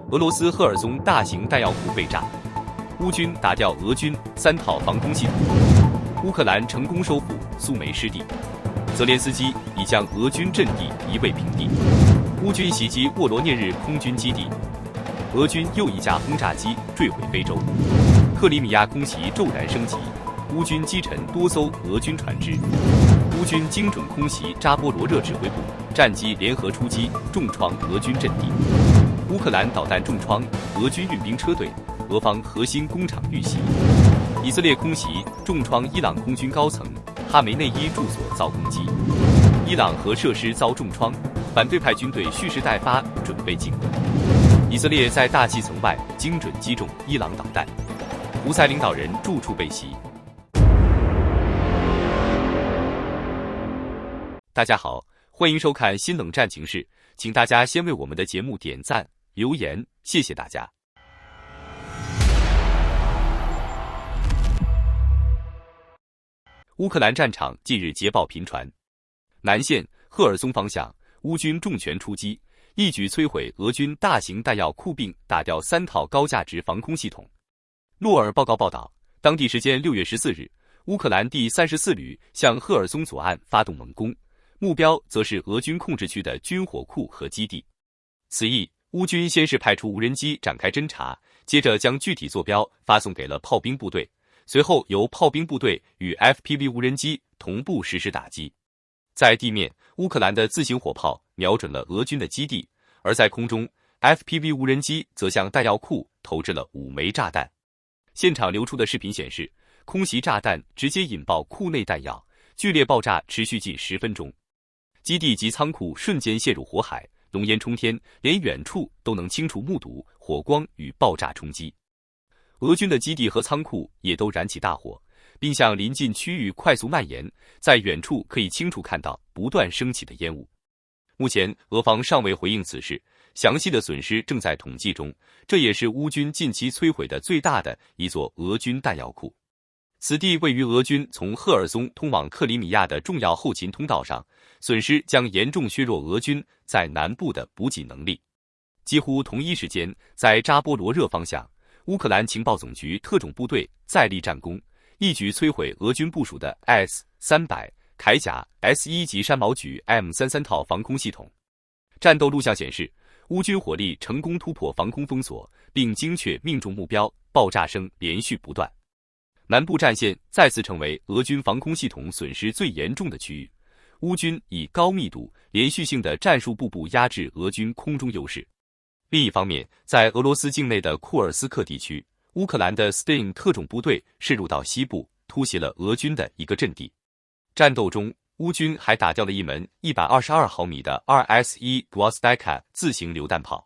俄罗斯赫尔松大型弹药库被炸，乌军打掉俄军3套防空系统，乌克兰成功收复苏梅失地，泽连斯基已将俄军阵地夷为平地，乌军袭击沃罗涅日空军基地，俄军又一架轰炸机坠毁非洲，克里米亚空袭骤然升级，乌军击沉多艘俄军船只，乌军精准空袭扎波罗热指挥部，战机联合出击，重创俄军阵地。乌克兰导弹重创俄军运兵车队，俄方核心工厂遇袭。以色列空袭重创伊朗空军高层，哈梅内伊住所遭攻击。伊朗核设施遭重创，反对派军队蓄势待发，准备进攻。以色列在大气层外精准击中伊朗导弹，胡塞领导人住处被袭。大家好，欢迎收看新冷战情事，请大家先为我们的节目点赞、留言，谢谢大家。乌克兰战场近日捷报频传，南线赫尔松方向，乌军重拳出击，一举摧毁俄军大型弹药库并打掉3套高价值防空系统。洛尔报告报道，当地时间6月14日，乌克兰第34旅向赫尔松左岸发动猛攻，目标则是俄军控制区的军火库和基地。此役，乌军先是派出无人机展开侦察，接着将具体坐标发送给了炮兵部队，随后由炮兵部队与 FPV 无人机同步实施打击。在地面，乌克兰的自行火炮瞄准了俄军的基地，而在空中 FPV 无人机则向弹药库投掷了5枚炸弹。现场流出的视频显示，空袭炸弹直接引爆库内弹药，剧烈爆炸持续近10分钟，基地及仓库瞬间陷入火海，浓烟冲天，连远处都能清楚目睹火光与爆炸冲击。俄军的基地和仓库也都燃起大火，并向临近区域快速蔓延，在远处可以清楚看到不断升起的烟雾。目前俄方尚未回应此事，详细的损失正在统计中，这也是乌军近期摧毁的最大的一座俄军弹药库。此地位于俄军从赫尔松通往克里米亚的重要后勤通道上，损失将严重削弱俄军在南部的补给能力。几乎同一时间，在扎波罗热方向，乌克兰情报总局特种部队再立战功，一举摧毁俄军部署的 S-300、铠甲 S-1级山毛榉 M33套防空系统。战斗录像显示，乌军火力成功突破防空封锁，并精确命中目标，爆炸声连续不断。南部战线再次成为俄军防空系统损失最严重的区域，乌军以高密度、连续性的战术步步压制俄军空中优势。另一方面，在俄罗斯境内的库尔斯克地区，乌克兰的 Sting 特种部队渗入到西部，突袭了俄军的一个阵地。战斗中，乌军还打掉了一门122毫米的 RS-1 Gvozdika 自行榴弹炮。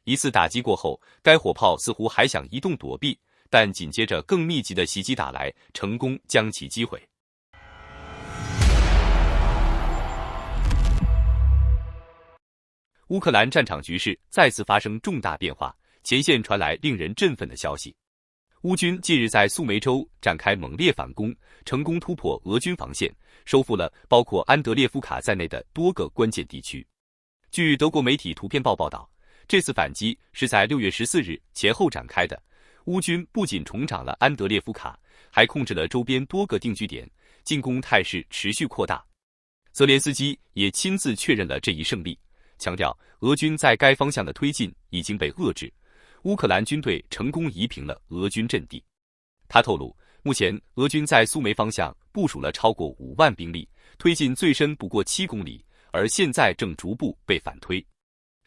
一次打击过后，该火炮似乎还想移动躲避，但紧接着更密集的袭击打来，成功将其击毁。乌克兰战场局势再次发生重大变化，前线传来令人振奋的消息。乌军近日在苏梅州展开猛烈反攻，成功突破俄军防线，收复了包括安德烈夫卡在内的多个关键地区。据德国媒体图片报道，这次反击是在6月14日前后展开的。乌军不仅重掌了安德烈夫卡，还控制了周边多个定居点，进攻态势持续扩大。泽连斯基也亲自确认了这一胜利，强调俄军在该方向的推进已经被遏制，乌克兰军队成功夷平了俄军阵地。他透露，目前俄军在苏梅方向部署了超过5万兵力，推进最深不过7公里，而现在正逐步被反推。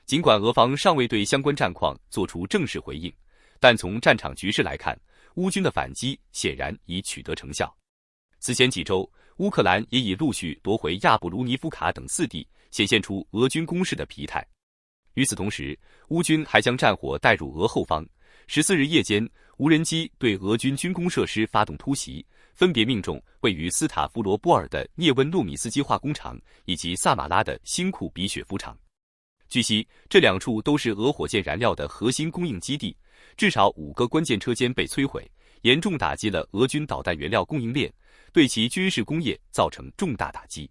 尽管俄方尚未对相关战况做出正式回应，但从战场局势来看，乌军的反击显然已取得成效。此前几周，乌克兰也已陆续夺回亚布卢尼夫卡等4地，显现出俄军攻势的疲态。与此同时，乌军还将战火带入俄后方。14日夜间，无人机对俄军军工设施发动突袭，分别命中位于斯塔夫罗波尔的涅温诺米斯基化工厂以及萨马拉的辛库比雪夫厂。据悉，这2处都是俄火箭燃料的核心供应基地，至少5个关键车间被摧毁，严重打击了俄军导弹原料供应链，对其军事工业造成重大打击。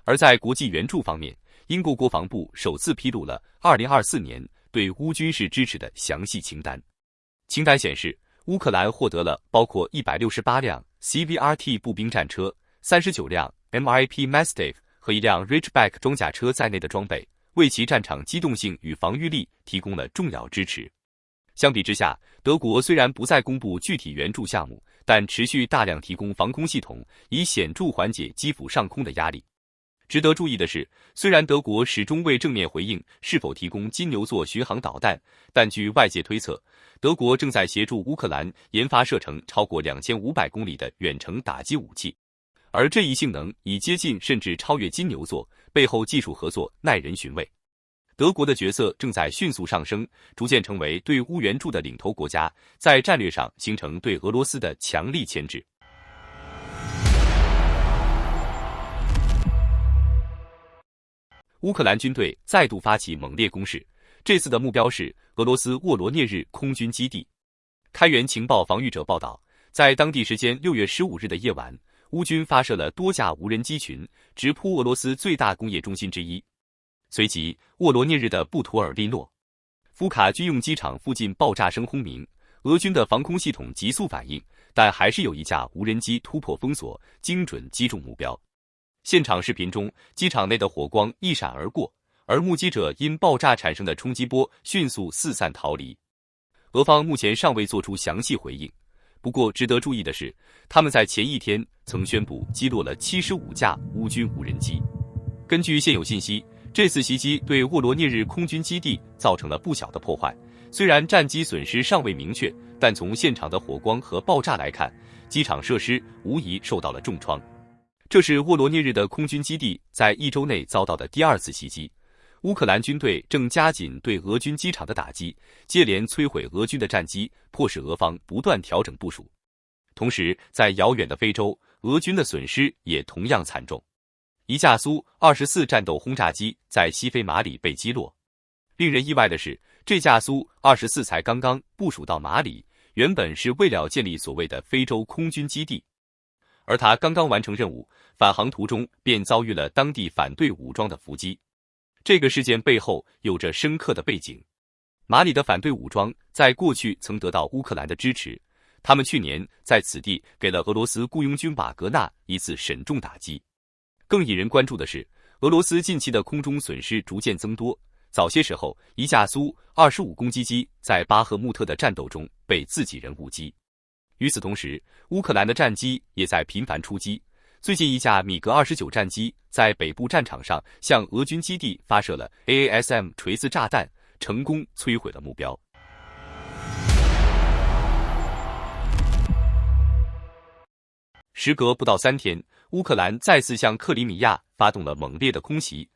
而在国际援助方面，英国国防部首次披露了2024年对乌军事支持的详细清单。清单显示，乌克兰获得了包括168辆 CVRT 步兵战车、39辆 MIP Mastiff 和1辆 Ridgeback 装甲车在内的装备，为其战场机动性与防御力提供了重要支持。相比之下，德国虽然不再公布具体援助项目，但持续大量提供防空系统，以显著缓解基辅上空的压力。值得注意的是，虽然德国始终未正面回应是否提供金牛座巡航导弹，但据外界推测，德国正在协助乌克兰研发射程超过2500公里的远程打击武器，而这一性能已接近甚至超越金牛座，背后技术合作耐人寻味。德国的角色正在迅速上升，逐渐成为对乌援助的领头国家，在战略上形成对俄罗斯的强力牵制。乌克兰军队再度发起猛烈攻势，这次的目标是俄罗斯沃罗涅日空军基地。开源情报防御者报道，在当地时间6月15日的夜晚，乌军发射了多架无人机群，直扑俄罗斯最大工业中心之一。随即，沃罗涅日的布图尔利诺夫卡军用机场附近爆炸声轰鸣，俄军的防空系统急速反应，但还是有一架无人机突破封锁，精准击中目标。现场视频中，机场内的火光一闪而过，而目击者因爆炸产生的冲击波迅速四散逃离。俄方目前尚未做出详细回应，不过值得注意的是，他们在前一天曾宣布击落了75架乌军无人机。根据现有信息，这次袭击对沃罗涅日空军基地造成了不小的破坏，虽然战机损失尚未明确，但从现场的火光和爆炸来看，机场设施无疑受到了重创。这是沃罗涅日的空军基地在1周内遭到的第2次袭击。乌克兰军队正加紧对俄军机场的打击，接连摧毁俄军的战机，迫使俄方不断调整部署。同时，在遥远的非洲，俄军的损失也同样惨重。一架苏24战斗轰炸机在西非马里被击落。令人意外的是，这架苏24才刚刚部署到马里，原本是为了建立所谓的非洲空军基地，而他刚刚完成任务，返航途中便遭遇了当地反对武装的伏击。这个事件背后有着深刻的背景。马里的反对武装在过去曾得到乌克兰的支持，他们去年在此地给了俄罗斯雇佣军瓦格纳一次沈重打击。更引人关注的是，俄罗斯近期的空中损失逐渐增多。早些时候，一架苏25攻击机在巴赫穆特的战斗中被自己人误击。与此同时，乌克兰的战机也在频繁出击。最近一架米格29战机在北部战场上向俄军基地发射了 AASM 垂丝炸弹，成功摧毁了目标。时隔不到3天，乌克兰再次向克里米亚发动了猛烈的空袭，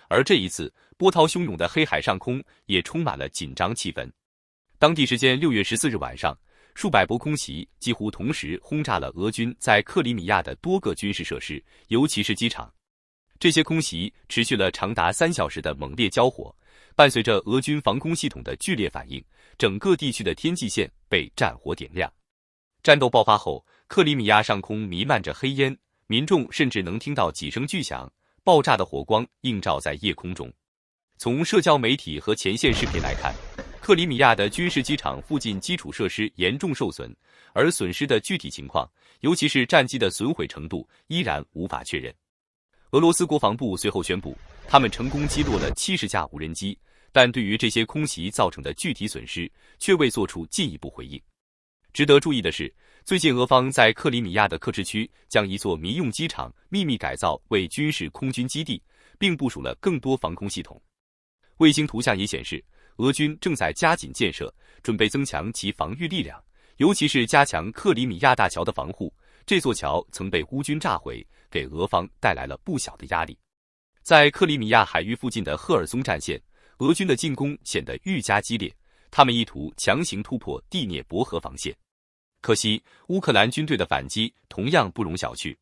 而这一次波涛汹涌的黑海上空也充满了紧张气氛。当地时间6月14日晚上，数百波空袭几乎同时轰炸了俄军在克里米亚的多个军事设施，尤其是机场。这些空袭持续了长达3小时的猛烈交火，伴随着俄军防空系统的剧烈反应，整个地区的天际线被战火点亮。战斗爆发后，克里米亚上空弥漫着黑烟，民众甚至能听到几声巨响，爆炸的火光映照在夜空中。从社交媒体和前线视频来看，克里米亚的军事机场附近基础设施严重受损，而损失的具体情况，尤其是战机的损毁程度，依然无法确认。俄罗斯国防部随后宣布，他们成功击落了70架无人机，但对于这些空袭造成的具体损失，却未做出进一步回应。值得注意的是，最近俄方在克里米亚的克什区将一座民用机场秘密改造为军事空军基地，并部署了更多防空系统。卫星图像也显示，俄军正在加紧建设，准备增强其防御力量，尤其是加强克里米亚大桥的防护。这座桥曾被乌军炸毁，给俄方带来了不小的压力。在克里米亚海域附近的赫尔松战线，俄军的进攻显得愈加激烈，他们意图强行突破第聂伯河防线。可惜，乌克兰军队的反击同样不容小觑。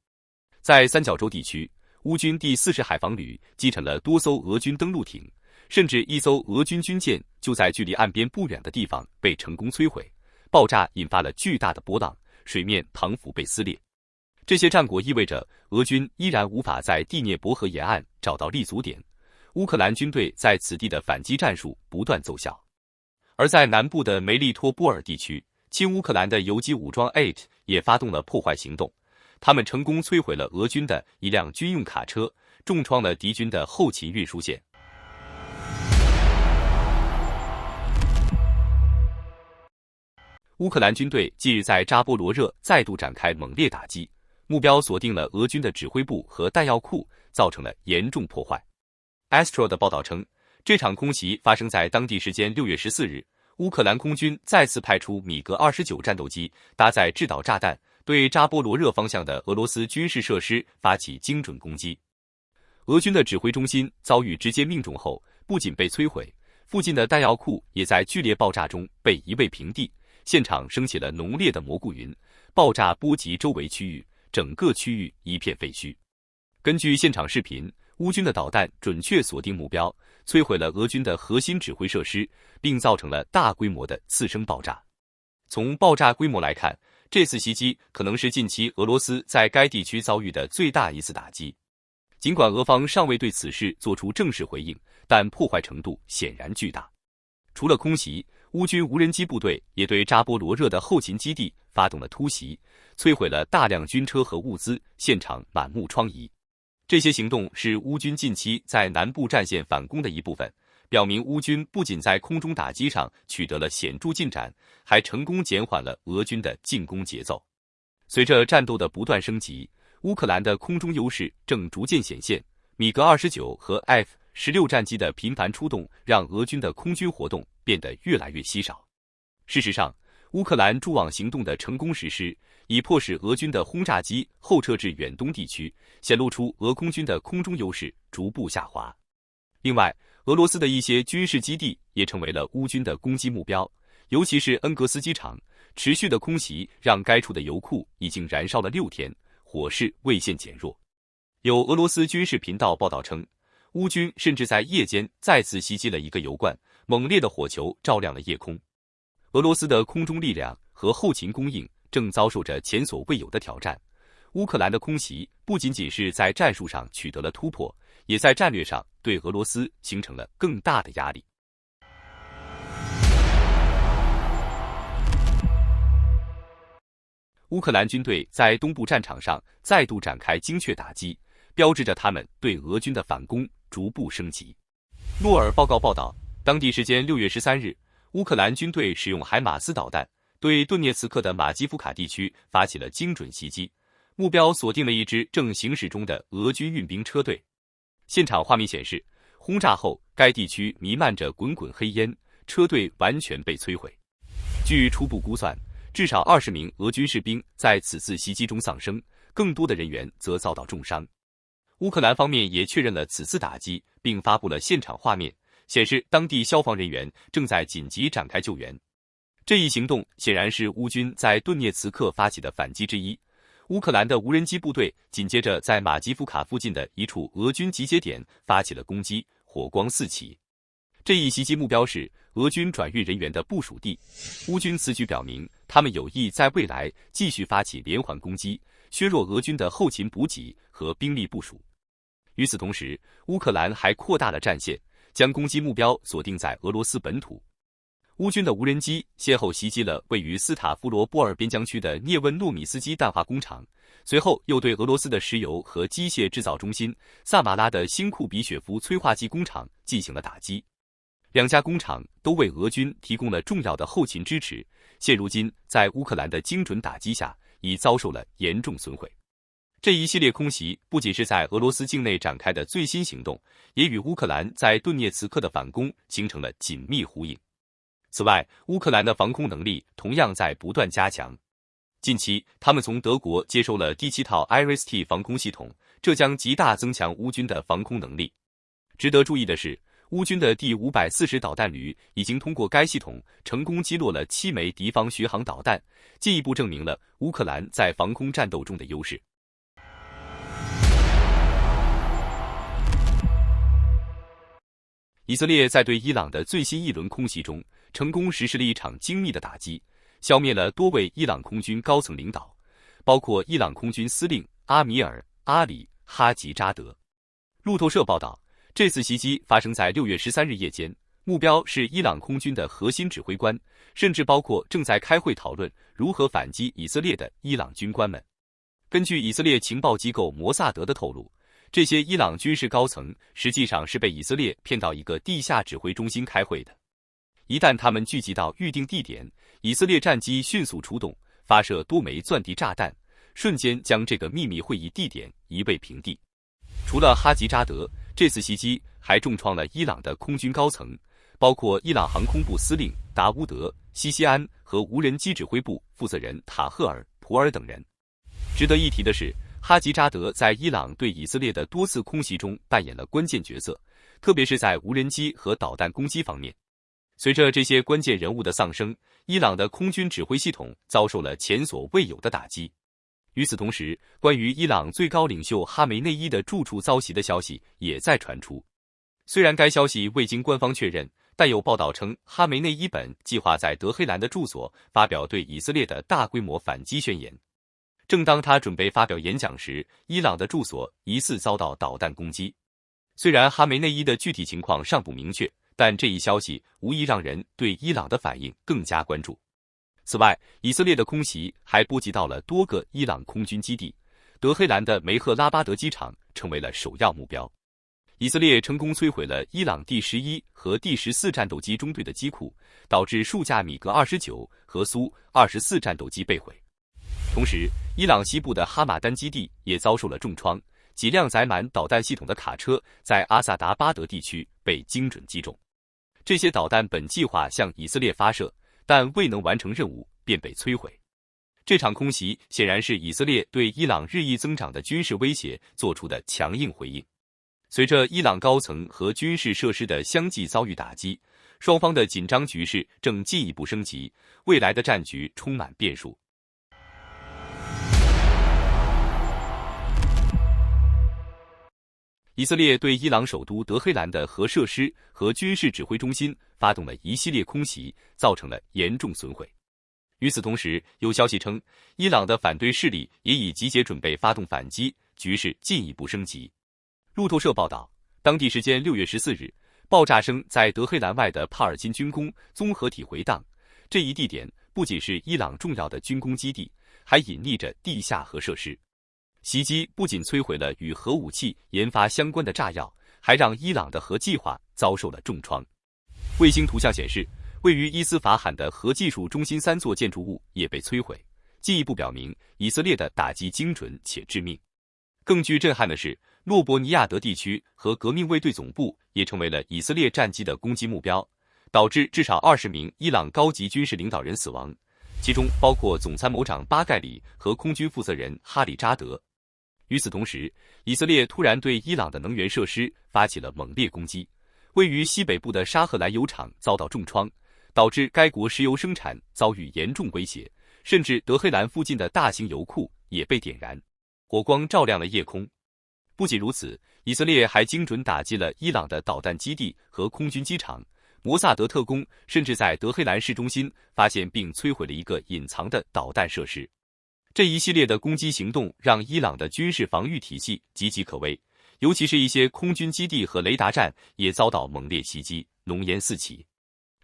在三角洲地区，乌军第40海防旅击沉了多艘俄军登陆艇，甚至一艘俄军军舰就在距离岸边不远的地方被成功摧毁。爆炸引发了巨大的波浪，水面塘幅被撕裂。这些战果意味着俄军依然无法在第聂伯河沿岸找到立足点，乌克兰军队在此地的反击战术不断奏效。而在南部的梅利托波尔地区，亲乌克兰的游击武装 AT 也发动了破坏行动，他们成功摧毁了俄军的一辆军用卡车，重创了敌军的后勤运输线。乌克兰军队近日在扎波罗热再度展开猛烈打击，目标锁定了俄军的指挥部和弹药库，造成了严重破坏。Astro 的报道称，这场空袭发生在当地时间6月14日，乌克兰空军再次派出米格29战斗机，搭载制导炸弹，对扎波罗热方向的俄罗斯军事设施发起精准攻击。俄军的指挥中心遭遇直接命中后，不仅被摧毁，附近的弹药库也在剧烈爆炸中被夷为平地，现场升起了浓烈的蘑菇云，爆炸波及周围区域，整个区域一片废墟。根据现场视频，乌军的导弹准确锁定目标，摧毁了俄军的核心指挥设施，并造成了大规模的次生爆炸。从爆炸规模来看，这次袭击可能是近期俄罗斯在该地区遭遇的最大一次打击。尽管俄方尚未对此事做出正式回应，但破坏程度显然巨大。除了空袭，乌军无人机部队也对扎波罗热的后勤基地发动了突袭，摧毁了大量军车和物资，现场满目疮痍。这些行动是乌军近期在南部战线反攻的一部分，表明乌军不仅在空中打击上取得了显著进展，还成功减缓了俄军的进攻节奏。随着战斗的不断升级，乌克兰的空中优势正逐渐显现，米格29和 F-16战机的频繁出动，让俄军的空军活动变得越来越稀少。事实上，乌克兰驻网行动的成功实施，已迫使俄军的轰炸机后撤至远东地区，显露出俄空军的空中优势逐步下滑。另外，俄罗斯的一些军事基地也成为了乌军的攻击目标，尤其是恩格斯机场，持续的空袭让该处的油库已经燃烧了6天，火势未见减弱。有俄罗斯军事频道报道称，乌军甚至在夜间再次袭击了一个油罐，猛烈的火球照亮了夜空。俄罗斯的空中力量和后勤供应正遭受着前所未有的挑战。乌克兰的空袭不仅仅是在战术上取得了突破，也在战略上对俄罗斯形成了更大的压力。乌克兰军队在东部战场上再度展开精确打击，标志着他们对俄军的反攻逐步升级。诺尔报告报道，当地时间6月13日，乌克兰军队使用海马斯导弹对顿涅茨克的马基夫卡地区发起了精准袭击，目标锁定了一支正行驶中的俄军运兵车队。现场画面显示，轰炸后该地区弥漫着滚滚黑烟，车队完全被摧毁。据初步估算，至少20名俄军士兵在此次袭击中丧生，更多的人员则遭到重伤。乌克兰方面也确认了此次打击，并发布了现场画面，显示当地消防人员正在紧急展开救援。这一行动显然是乌军在顿涅茨克发起的反击之一。乌克兰的无人机部队紧接着在马基夫卡附近的一处俄军集结点发起了攻击，火光四起。这一袭击目标是俄军转运人员的部署地。乌军此举表明，他们有意在未来继续发起连环攻击，削弱俄军的后勤补给和兵力部署。与此同时，乌克兰还扩大了战线，将攻击目标锁定在俄罗斯本土。乌军的无人机先后袭击了位于斯塔夫罗波尔边疆区的涅温诺米斯基氮化工厂，随后又对俄罗斯的石油和机械制造中心萨马拉的新库比雪夫催化剂工厂进行了打击。两家工厂都为俄军提供了重要的后勤支持，现如今在乌克兰的精准打击下，已遭受了严重损毁。这一系列空袭不仅是在俄罗斯境内展开的最新行动，也与乌克兰在顿涅茨克的反攻形成了紧密呼应。此外，乌克兰的防空能力同样在不断加强。近期，他们从德国接收了第7套 IRIS-T 防空系统，这将极大增强乌军的防空能力。值得注意的是，乌军的第540导弹旅已经通过该系统成功击落了7枚敌方巡航导弹，进一步证明了乌克兰在防空战斗中的优势。以色列在对伊朗的最新一轮空袭中，成功实施了一场精密的打击，消灭了多位伊朗空军高层领导，包括伊朗空军司令阿米尔·阿里·哈吉扎德。路透社报道，这次袭击发生在6月13日夜间，目标是伊朗空军的核心指挥官，甚至包括正在开会讨论如何反击以色列的伊朗军官们。根据以色列情报机构摩萨德的透露，这些伊朗军事高层实际上是被以色列骗到一个地下指挥中心开会的。一旦他们聚集到预定地点，以色列战机迅速出动，发射多枚钻地炸弹，瞬间将这个秘密会议地点夷为平地。除了哈吉扎德，这次袭击还重创了伊朗的空军高层，包括伊朗航空部司令达乌德·西西安和无人机指挥部负责人塔赫尔·普尔等人。值得一提的是，哈吉扎德在伊朗对以色列的多次空袭中扮演了关键角色，特别是在无人机和导弹攻击方面。随着这些关键人物的丧生，伊朗的空军指挥系统遭受了前所未有的打击。与此同时，关于伊朗最高领袖哈梅内伊的住处遭袭的消息也在传出。虽然该消息未经官方确认，但有报道称哈梅内伊本计划在德黑兰的住所发表对以色列的大规模反击宣言。正当他准备发表演讲时，伊朗的住所疑似遭到导弹攻击。虽然哈梅内伊的具体情况尚不明确，但这一消息无疑让人对伊朗的反应更加关注。此外，以色列的空袭还波及到了多个伊朗空军基地，德黑兰的梅赫拉巴德机场成为了首要目标。以色列成功摧毁了伊朗第11和第14战斗机中队的机库，导致数架米格29和苏24战斗机被毁。同时，伊朗西部的哈马丹基地也遭受了重创，几辆载满导弹系统的卡车在阿萨达巴德地区被精准击中。这些导弹本计划向以色列发射，但未能完成任务便被摧毁。这场空袭显然是以色列对伊朗日益增长的军事威胁做出的强硬回应。随着伊朗高层和军事设施的相继遭遇打击，双方的紧张局势正进一步升级，未来的战局充满变数。以色列对伊朗首都德黑兰的核设施和军事指挥中心发动了一系列空袭，造成了严重损毁。与此同时，有消息称，伊朗的反对势力也已集结准备发动反击，局势进一步升级。路透社报道，当地时间6月14日，爆炸声在德黑兰外的帕尔金军工综合体回荡。这一地点不仅是伊朗重要的军工基地，还隐匿着地下核设施。袭击不仅摧毁了与核武器研发相关的炸药，还让伊朗的核计划遭受了重创。卫星图像显示，位于伊斯法罕的核技术中心3座建筑物也被摧毁，进一步表明以色列的打击精准且致命。更具震撼的是，诺伯尼亚德地区和革命卫队总部也成为了以色列战机的攻击目标，导致至少20名伊朗高级军事领导人死亡，其中包括总参谋长巴盖里和空军负责人哈里扎德。与此同时，以色列突然对伊朗的能源设施发起了猛烈攻击，位于西北部的沙赫兰油厂遭到重创，导致该国石油生产遭遇严重威胁，甚至德黑兰附近的大型油库也被点燃，火光照亮了夜空。不仅如此，以色列还精准打击了伊朗的导弹基地和空军机场，摩萨德特工甚至在德黑兰市中心发现并摧毁了一个隐藏的导弹设施。这一系列的攻击行动让伊朗的军事防御体系岌岌可危，尤其是一些空军基地和雷达站也遭到猛烈袭击，浓烟四起。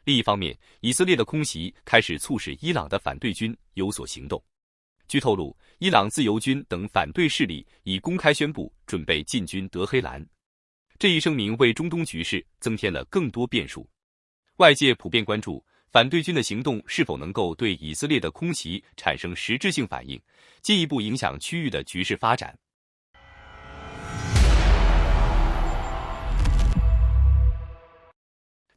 另一方面，以色列的空袭开始促使伊朗的反对军有所行动。据透露，伊朗自由军等反对势力已公开宣布准备进军德黑兰。这一声明为中东局势增添了更多变数。外界普遍关注反对军的行动是否能够对以色列的空袭产生实质性反应，进一步影响区域的局势发展。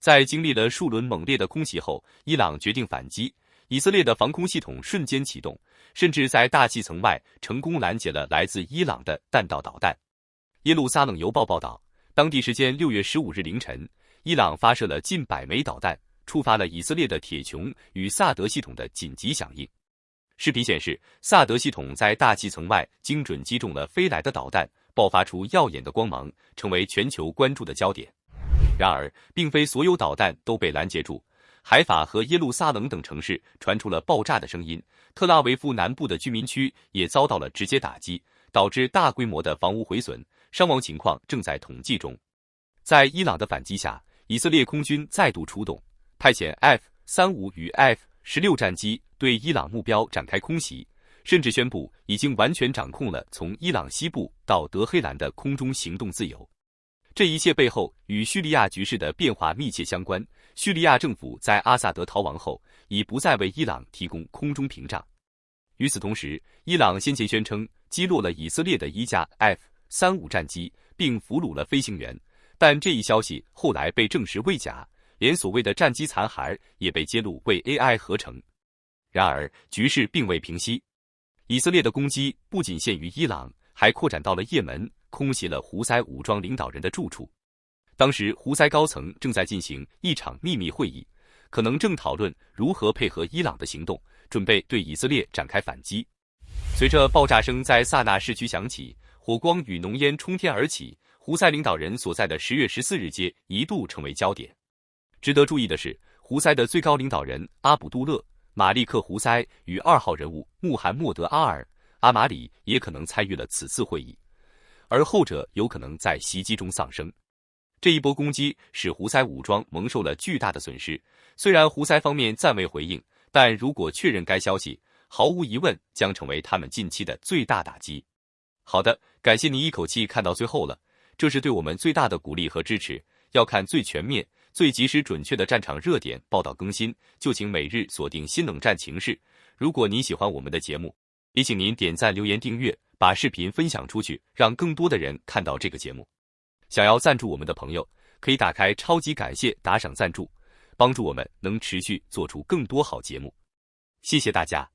在经历了数轮猛烈的空袭后，伊朗决定反击。以色列的防空系统瞬间启动，甚至在大气层外成功拦截了来自伊朗的弹道导弹。耶路撒冷邮报报道，当地时间6月15日凌晨，伊朗发射了近100枚导弹，触发了以色列的铁穹与萨德系统的紧急响应。视频显示，萨德系统在大气层外精准击中了飞来的导弹，爆发出耀眼的光芒，成为全球关注的焦点。然而，并非所有导弹都被拦截住。海法和耶路撒冷等城市传出了爆炸的声音，特拉维夫南部的居民区也遭到了直接打击，导致大规模的房屋毁损，伤亡情况正在统计中。在伊朗的反击下，以以色列空军再度出动，派遣 F-35与 F-16战机对伊朗目标展开空袭，甚至宣布已经完全掌控了从伊朗西部到德黑兰的空中行动自由。这一切背后与叙利亚局势的变化密切相关。叙利亚政府在阿萨德逃亡后，已不再为伊朗提供空中屏障。与此同时，伊朗先前宣称击落了以色列的一架 F-35战机，并俘虏了飞行员，但这一消息后来被证实伪假，连所谓的战机残骸也被揭露为 AI 合成。然而，局势并未平息，以色列的攻击不仅限于伊朗，还扩展到了也门，空袭了胡塞武装领导人的住处。当时，胡塞高层正在进行一场秘密会议，可能正讨论如何配合伊朗的行动，准备对以色列展开反击。随着爆炸声在萨那市区响起，火光与浓烟冲天而起，胡塞领导人所在的10月14日街一度成为焦点。值得注意的是，胡塞的最高领导人阿卜杜勒·马利克·胡塞与2号人物穆罕默德·阿尔·阿马里也可能参与了此次会议，而后者有可能在袭击中丧生。这一波攻击使胡塞武装蒙受了巨大的损失，虽然胡塞方面暂未回应，但如果确认该消息，毫无疑问将成为他们近期的最大打击。好的，感谢您一口气看到最后了，这是对我们最大的鼓励和支持。要看最全面、最及时准确的战场热点报道更新，就请每日锁定新冷战情势。如果您喜欢我们的节目，也请您点赞、留言、订阅，把视频分享出去，让更多的人看到这个节目。想要赞助我们的朋友，可以打开超级感谢打赏赞助，帮助我们能持续做出更多好节目。谢谢大家。